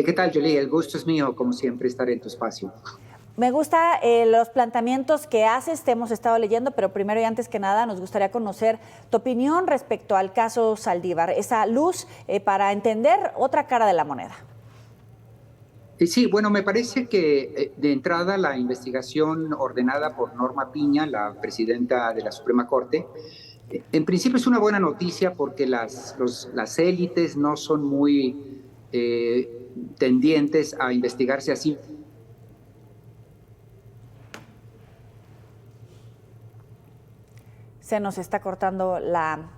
¿Qué tal, Jolie? El gusto es mío, como siempre, estar en tu espacio. Me gusta los planteamientos que haces, te hemos estado leyendo, pero primero y antes que nada nos gustaría conocer tu opinión respecto al caso Saldívar, esa luz para entender otra cara de la moneda. Sí, bueno, me parece que de entrada la investigación ordenada por Norma Piña, la presidenta de la Suprema Corte, en principio es una buena noticia porque las élites no son muy eh, tendientes a investigarse así. Se nos está cortando la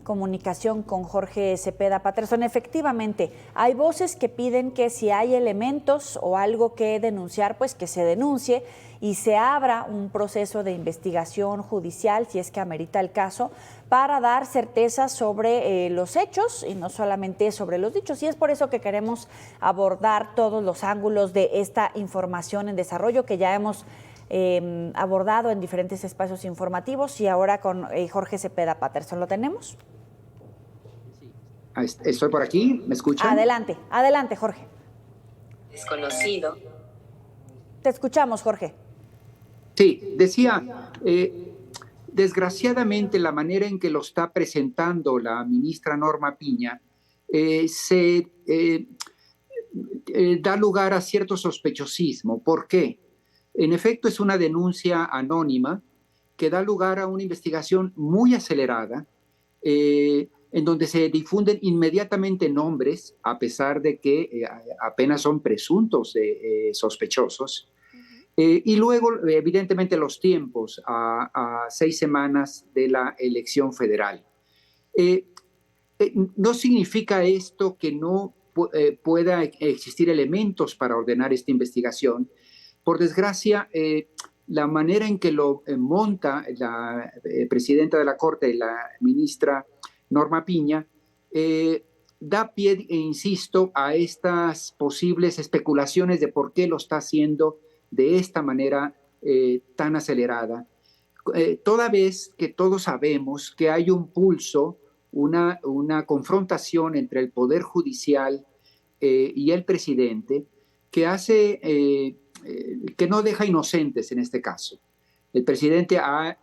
comunicación con Jorge Cepeda Patterson. Efectivamente, hay voces que piden que si hay elementos o algo que denunciar, pues que se denuncie y se abra un proceso de investigación judicial, si es que amerita el caso, para dar certeza sobre los hechos y no solamente sobre los dichos. Y es por eso que queremos abordar todos los ángulos de esta información en desarrollo que ya hemos abordado en diferentes espacios informativos y ahora con Jorge Cepeda Patterson. ¿Lo tenemos? Estoy por aquí, ¿me escuchan? Adelante, adelante, Jorge. Desconocido. Te escuchamos, Jorge. Sí, decía, desgraciadamente la manera en que lo está presentando la ministra Norma Piña se da lugar a cierto sospechosismo. ¿Por qué? En efecto, es una denuncia anónima que da lugar a una investigación muy acelerada, en donde se difunden inmediatamente nombres, a pesar de que apenas son presuntos sospechosos. Y luego, evidentemente, los tiempos a 6 semanas de la elección federal. No significa esto que no pueda existir elementos para ordenar esta investigación. Por desgracia, la manera en que lo monta la presidenta de la Corte, la ministra Norma Piña, da pie, insisto, a estas posibles especulaciones de por qué lo está haciendo de esta manera tan acelerada. Toda vez que todos sabemos que hay un pulso, una confrontación entre el Poder Judicial y el presidente que hace, que no deja inocentes en este caso. El presidente ha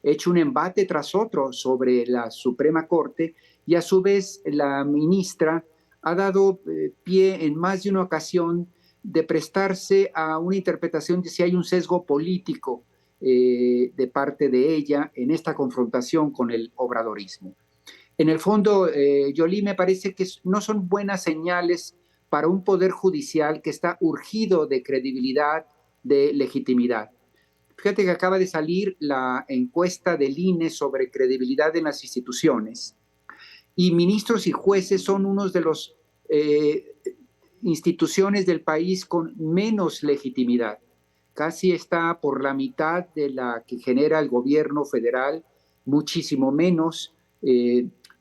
hecho un embate tras otro sobre la Suprema Corte y a su vez la ministra ha dado pie en más de una ocasión de prestarse a una interpretación de si hay un sesgo político de parte de ella en esta confrontación con el obradorismo. En el fondo, Jolie, me parece que no son buenas señales para un poder judicial que está urgido de credibilidad, de legitimidad. Fíjate que acaba de salir la encuesta del INE sobre credibilidad en las instituciones y ministros y jueces son unos de los instituciones del país con menos legitimidad. Casi está por la mitad de la que genera el gobierno federal, muchísimo menos.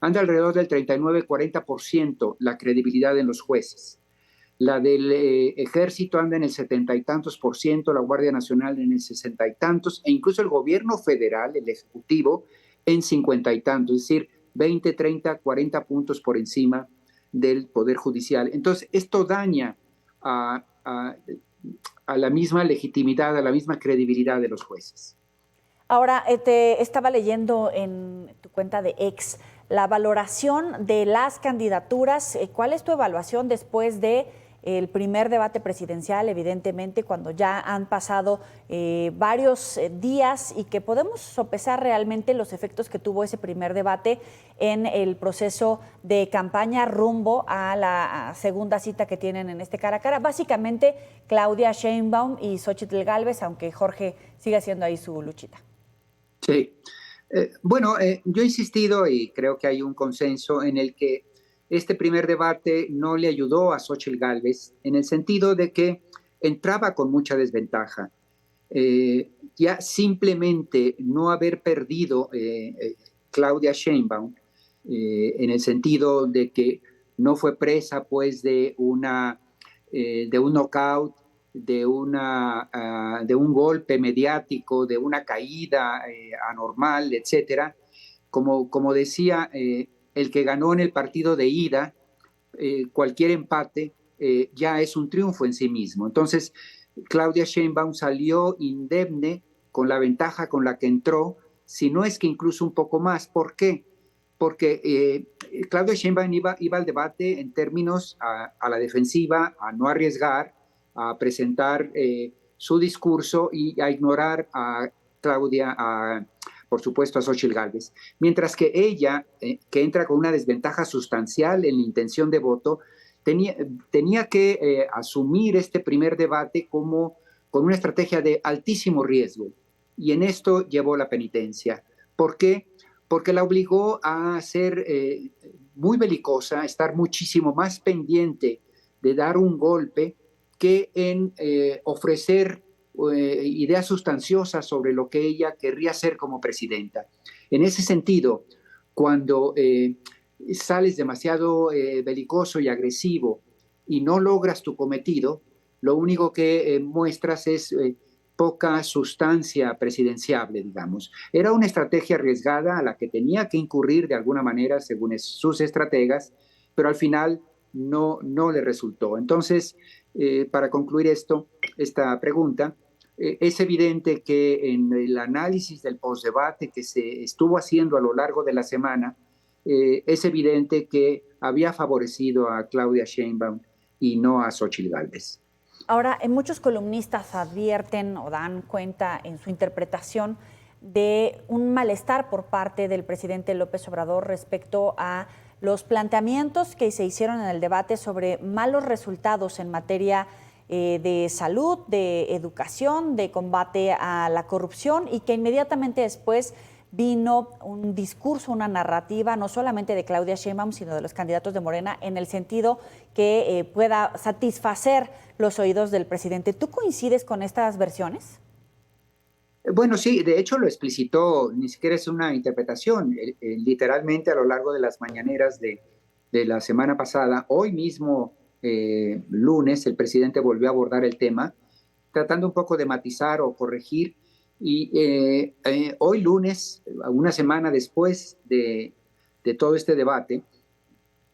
Anda alrededor del 39-40% la credibilidad en los jueces. La del ejército anda en el 70 y tantos por ciento, la Guardia Nacional en el 60 y tantos, e incluso el gobierno federal, el ejecutivo, en 50 y tantos, es decir, 20, 30, 40 puntos por encima del Poder Judicial. Entonces, esto daña a la misma legitimidad, a la misma credibilidad de los jueces. Ahora, te estaba leyendo en tu cuenta de X la valoración de las candidaturas. ¿Cuál es tu evaluación después de el primer debate presidencial, evidentemente, cuando ya han pasado varios días y que podemos sopesar realmente los efectos que tuvo ese primer debate en el proceso de campaña rumbo a la segunda cita que tienen en este cara a cara? Básicamente, Claudia Sheinbaum y Xóchitl Gálvez, aunque Jorge siga haciendo ahí su luchita. Sí. Bueno, yo he insistido y creo que hay un consenso en el que este primer debate no le ayudó a Xóchitl Gálvez en el sentido de que entraba con mucha desventaja. Ya simplemente no haber perdido Claudia Sheinbaum en el sentido de que no fue presa pues de un knockout, de un golpe mediático, de una caída anormal, etcétera. Como decía, el que ganó en el partido de ida, cualquier empate ya es un triunfo en sí mismo. Entonces, Claudia Sheinbaum salió indemne con la ventaja con la que entró, si no es que incluso un poco más. ¿Por qué? Porque Claudia Sheinbaum iba al debate en términos a la defensiva, a no arriesgar, a presentar su discurso y a ignorar a Claudia, por supuesto, a Xóchitl Gálvez. Mientras que ella, que entra con una desventaja sustancial en la intención de voto, tenía que asumir este primer debate como con una estrategia de altísimo riesgo. Y en esto llevó la penitencia. ¿Por qué? Porque la obligó a ser muy belicosa, a estar muchísimo más pendiente de dar un golpe que en ofrecer ideas sustanciosas sobre lo que ella querría hacer como presidenta. En ese sentido, cuando sales demasiado belicoso y agresivo y no logras tu cometido, lo único que muestras es poca sustancia presidenciable, digamos. Era una estrategia arriesgada a la que tenía que incurrir de alguna manera según sus estrategas, pero al final no le resultó. Entonces, para concluir esta pregunta, es evidente que en el análisis del postdebate que se estuvo haciendo a lo largo de la semana, es evidente que había favorecido a Claudia Sheinbaum y no a Xóchitl Gálvez. Ahora, muchos columnistas advierten o dan cuenta en su interpretación de un malestar por parte del presidente López Obrador respecto a los planteamientos que se hicieron en el debate sobre malos resultados en materia de salud, de educación, de combate a la corrupción, y que inmediatamente después vino un discurso, una narrativa, no solamente de Claudia Sheinbaum, sino de los candidatos de Morena, en el sentido que pueda satisfacer los oídos del presidente. ¿Tú coincides con estas versiones? Bueno, sí, de hecho lo explicitó, ni siquiera es una interpretación, literalmente a lo largo de las mañaneras de la semana pasada. Hoy mismo, lunes, el presidente volvió a abordar el tema, tratando un poco de matizar o corregir. Y hoy lunes, una semana después de todo este debate,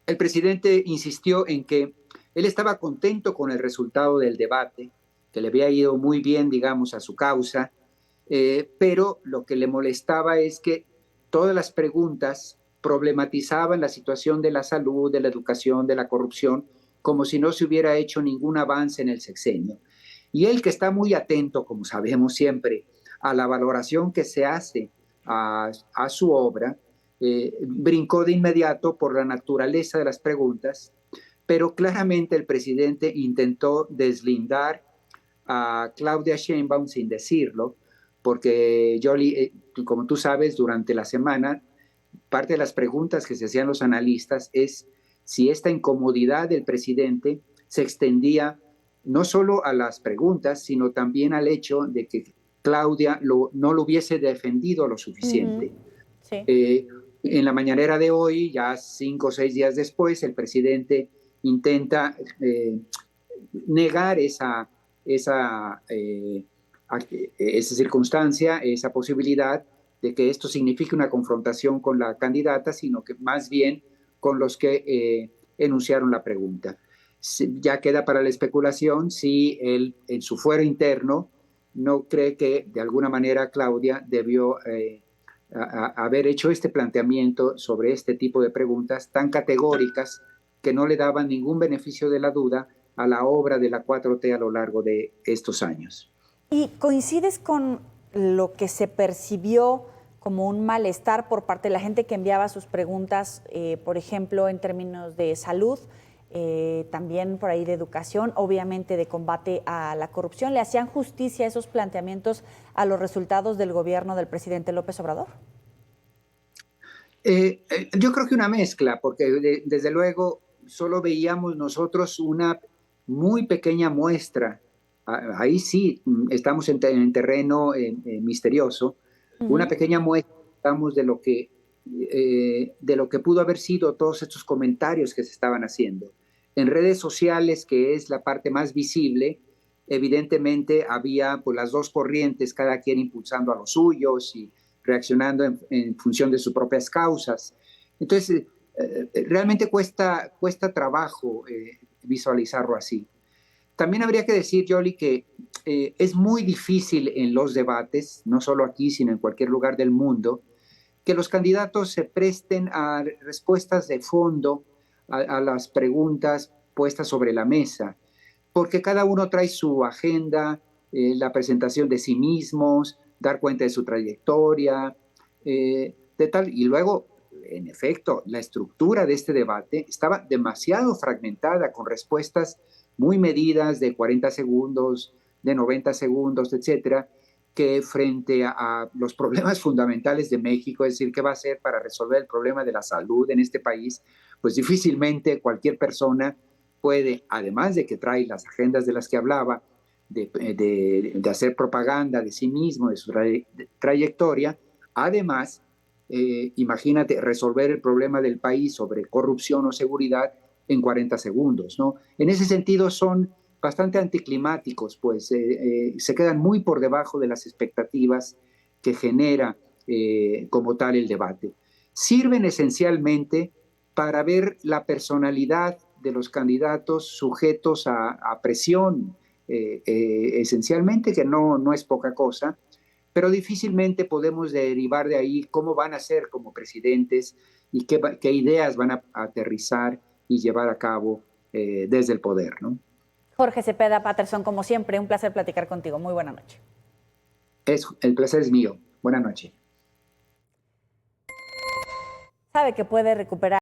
el presidente insistió en que él estaba contento con el resultado del debate, que le había ido muy bien, digamos, a su causa, pero lo que le molestaba es que todas las preguntas problematizaban la situación de la salud, de la educación, de la corrupción, como si no se hubiera hecho ningún avance en el sexenio. Y él, que está muy atento, como sabemos siempre, a la valoración que se hace a su obra, brincó de inmediato por la naturaleza de las preguntas, pero claramente el presidente intentó deslindar a Claudia Sheinbaum sin decirlo, porque como tú sabes, durante la semana, parte de las preguntas que se hacían los analistas es si esta incomodidad del presidente se extendía no solo a las preguntas, sino también al hecho de que Claudia no lo hubiese defendido lo suficiente. Sí. En la mañanera de hoy, ya 5 o 6 días después, el presidente intenta negar esa circunstancia, esa posibilidad de que esto signifique una confrontación con la candidata, sino que más bien con los que enunciaron la pregunta. Ya queda para la especulación si él, en su fuero interno, no cree que de alguna manera Claudia debió haber hecho este planteamiento sobre este tipo de preguntas tan categóricas que no le daban ningún beneficio de la duda a la obra de la 4T a lo largo de estos años. ¿Y coincides con lo que se percibió como un malestar por parte de la gente que enviaba sus preguntas, por ejemplo, en términos de salud, también por ahí de educación, obviamente de combate a la corrupción? ¿Le hacían justicia esos planteamientos a los resultados del gobierno del presidente López Obrador? Yo creo que una mezcla, porque desde luego solo veíamos nosotros una muy pequeña muestra. Ahí sí estamos en terreno misterioso, una pequeña muestra, digamos, de lo que pudo haber sido todos estos comentarios que se estaban haciendo. En redes sociales, que es la parte más visible, evidentemente había pues, las dos corrientes, cada quien impulsando a los suyos y reaccionando en función de sus propias causas. Entonces, realmente cuesta trabajo visualizarlo así. También habría que decir, Yoli, que es muy difícil en los debates, no solo aquí, sino en cualquier lugar del mundo, que los candidatos se presten a respuestas de fondo a las preguntas puestas sobre la mesa, porque cada uno trae su agenda, la presentación de sí mismos, dar cuenta de su trayectoria, de tal, y luego, en efecto, la estructura de este debate estaba demasiado fragmentada, con respuestas muy medidas de 40 segundos, de 90 segundos, etcétera, que frente a los problemas fundamentales de México, es decir, qué va a hacer para resolver el problema de la salud en este país, pues difícilmente cualquier persona puede, además de que trae las agendas de las que hablaba, de hacer propaganda de sí mismo, de su trayectoria, además, imagínate, resolver el problema del país sobre corrupción o seguridad en 40 segundos, ¿no? En ese sentido son bastante anticlimáticos, pues se quedan muy por debajo de las expectativas que genera como tal el debate. Sirven esencialmente para ver la personalidad de los candidatos sujetos a presión, esencialmente, que no es poca cosa, pero difícilmente podemos derivar de ahí cómo van a ser como presidentes y qué ideas van a aterrizar y llevar a cabo desde el poder, ¿no? Jorge Cepeda Patterson, como siempre, un placer platicar contigo. Muy buena noche. El placer es mío. Buenas noches. Sabe que puede recuperar